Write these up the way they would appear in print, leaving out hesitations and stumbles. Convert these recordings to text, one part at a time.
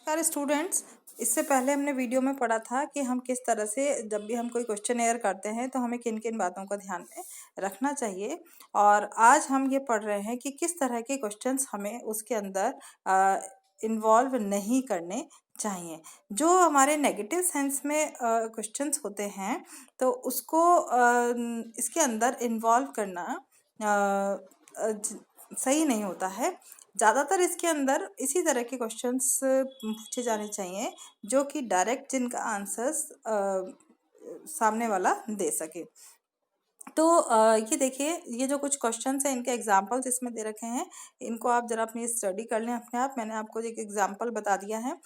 नमस्कार स्टूडेंट्स। इससे पहले हमने वीडियो में पढ़ा था कि हम किस तरह से जब भी हम कोई क्वेश्चन एयर करते हैं तो हमें किन किन बातों का ध्यान में रखना चाहिए। और आज हम ये पढ़ रहे हैं कि किस तरह के क्वेश्चंस हमें उसके अंदर इन्वॉल्व नहीं करने चाहिए। जो हमारे नेगेटिव सेंस में क्वेश्चंस होते हैं तो उसको इसके अंदर इन्वॉल्व करना सही नहीं होता है। ज़्यादातर इसके अंदर इसी तरह के क्वेश्चंस पूछे जाने चाहिए जो कि डायरेक्ट जिनका आंसर्स सामने वाला दे सके। तो ये देखिए, ये जो कुछ क्वेश्चंस हैं इनके एग्जांपल्स इसमें दे रखे हैं। इनको आप जरा अपनी स्टडी कर लें अपने आप। मैंने आपको एक एग्जांपल बता दिया है।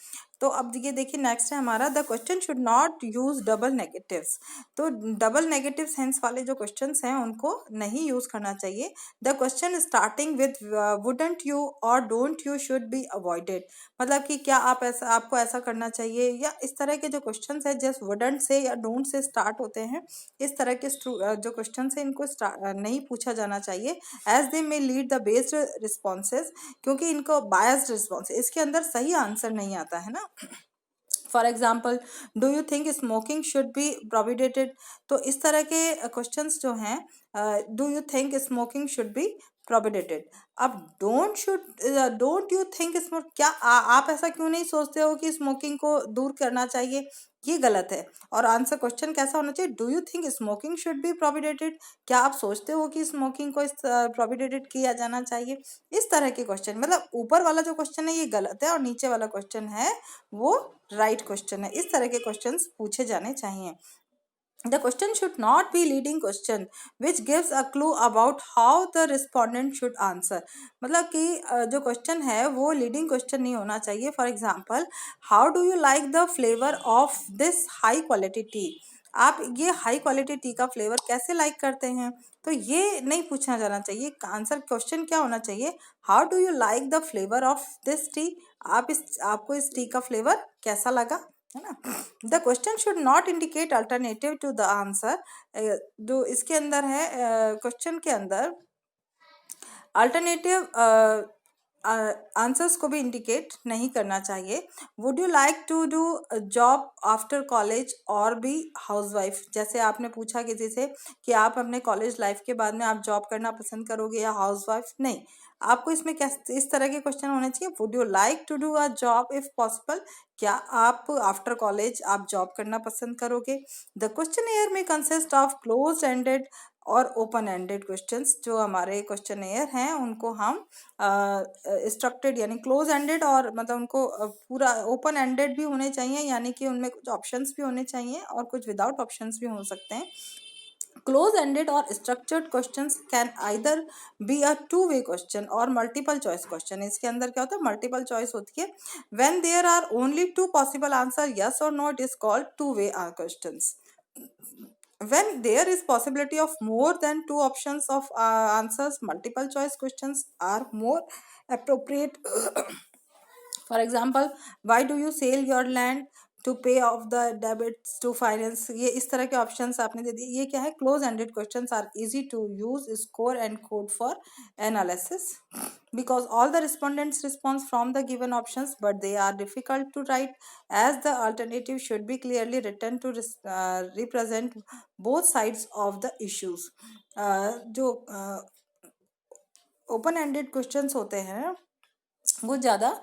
तो अब ये देखिए, नेक्स्ट है हमारा the question should not use double negatives. तो डबल नेगेटिव सेंस वाले जो क्वेश्चंस हैं उनको नहीं यूज करना चाहिए। The question starting with wouldn't you और don't you should be avoided. मतलब कि क्या आप ऐसा, आपको ऐसा करना चाहिए, या इस तरह के जो क्वेश्चंस है जस्ट वुडंट से या डोंट से स्टार्ट होते हैं, इस तरह के जो क्वेश्चन है इनको नहीं पूछा जाना चाहिए। As they may lead the based responses, क्योंकि इनको बायस्ड रिस्पॉन्स, इसके अंदर सही आंसर नहीं आता है ना। For example, do you think smoking should be prohibited. तो इस तरह के क्वेश्चंस जो हैं, do you think smoking should be prohibited. अब डोंट यू थिंक स्मोक, क्या आप ऐसा क्यों नहीं सोचते हो कि स्मोकिंग को दूर करना चाहिए, ये गलत है। और आंसर क्वेश्चन कैसा होना चाहिए, do you think smoking should be prohibited. क्या आप सोचते हो कि स्मोकिंग को प्रोहिबिटेड किया जाना चाहिए। इस तरह के क्वेश्चन, मतलब ऊपर वाला जो क्वेश्चन है ये गलत है और नीचे वाला क्वेश्चन है वो राइट क्वेश्चन है। इस तरह के क्वेश्चंस पूछे जाने चाहिए। The question should not be leading question which gives a clue about how the respondent should answer। मतलब कि जो क्वेश्चन है वो लीडिंग क्वेश्चन नहीं होना चाहिए। For example, how do you like the flavour of this high quality T. आप ये हाई क्वालिटी टी का फ्लेवर कैसे लाइक करते हैं, तो ये नहीं पूछना जाना चाहिए। आंसर क्वेश्चन क्या होना चाहिए, how do you like the flavour of this tea. आपको इस टी का फ्लेवर कैसा लगा, है ना। The question should not indicate alternative to the answer. जो इसके अंदर है, क्वेश्चन के अंदर अल्टरनेटिव आंसर्स को भी इंडिकेट नहीं करना चाहिए। Would you like to do job after college और बी हाउसवाइफ। जैसे आपने पूछा किसी से कि आप अपने कॉलेज लाइफ के बाद में आप जॉब करना पसंद करोगे या हाउसवाइफ। नहीं, आपको इसमें क्या इस तरह के क्वेश्चन होने चाहिए, would you like to do a job if possible. क्या आप आफ्टर कॉलेज आप जॉब करना पसंद करोगे। द क्वेश्चन एयर में कंसिस्ट ऑफ क्लोज एंडेड और ओपन एंडेड क्वेश्चंस। जो हमारे क्वेश्चन एयर हैं उनको हम स्ट्रक्चर्ड यानी क्लोज एंडेड, और मतलब उनको पूरा ओपन एंडेड भी होने चाहिए, यानी कि उनमें कुछ ऑप्शंस भी होने चाहिए और कुछ विदाउट ऑप्शंस भी हो सकते हैं। क्लोज एंडेड और structured questions can either be a two way question और मल्टीपल चॉइस क्वेश्चन। इसके अंदर क्या होता है, मल्टीपल चॉइस होती है। When there are only two possible answer, yes और no, it is called two way questions. When there is possibility of more than two options of answers, multiple choice questions are more appropriate। For example, why do you sell your land, to pay off the debts, to finance। ये इस तरह के options आपने दे दिए। ये क्या है, close ended questions are easy to use, score and code for analysis because all the respondents response from the given options, but they are difficult to write as the alternative should be clearly written to represent both sides of the issues। जो open ended questions होते हैं वो ज़्यादा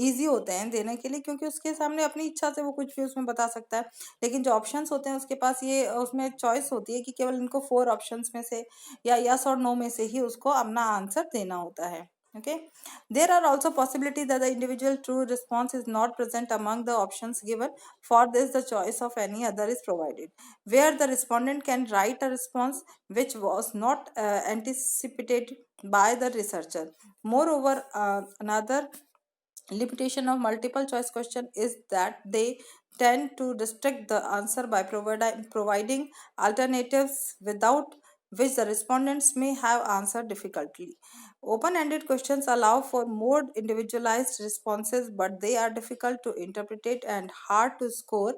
easy होते हैं देने के लिए, क्योंकि उसके सामने अपनी इच्छा से वो कुछ भी उसमें बता सकता है। लेकिन जो ऑप्शंस होते हैं उसके पास ये उसमें चॉइस होती है कि केवल इनको 4 ऑप्शंस में से या यस और नो में से ही उसको अपना आंसर देना होता है। Okay, there are also possibilities that the individual true response is not present among the options given. For this, the choice of any other is provided, where the respondent can write a response which was not anticipated by the researcher. Moreover, another limitation of multiple choice question is that they tend to restrict the answer by providing alternatives without which the respondents may have answered difficultly. Open-ended questions allow for more individualized responses, but they are difficult to interpret and hard to score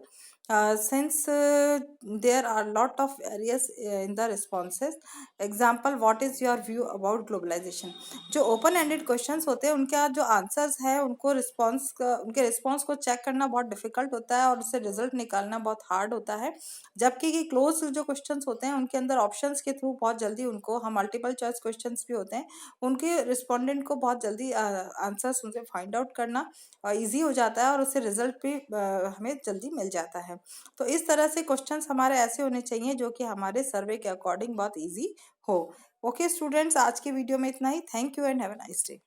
since there are lot of areas in the responses. Example, what is your view about globalization? जो open ended questions होते हैं उनका जो answers है उनको उनके response को check करना बहुत डिफिकल्ट होता है और उससे रिजल्ट निकालना बहुत हार्ड होता है, जबकि कि क्लोज जो क्वेश्चंस होते हैं उनके अंदर ऑप्शंस के थ्रू बहुत जल्दी उनको, हम मल्टीपल चॉइस क्वेश्चंस भी होते हैं, उनके रिस्पोंडेंट को बहुत जल्दी आंसर्स उनसे फाइंड आउट करना ईजी हो जाता है और उससे रिजल्ट भी हमें जल्दी मिल जाता है। तो इस तरह से क्वेश्चंस हमारे ऐसे होने चाहिए जो कि हमारे सर्वे के अकॉर्डिंग बहुत इजी हो। ओके स्टूडेंट्स, आज के वीडियो में इतना ही। Thank you and have a nice day.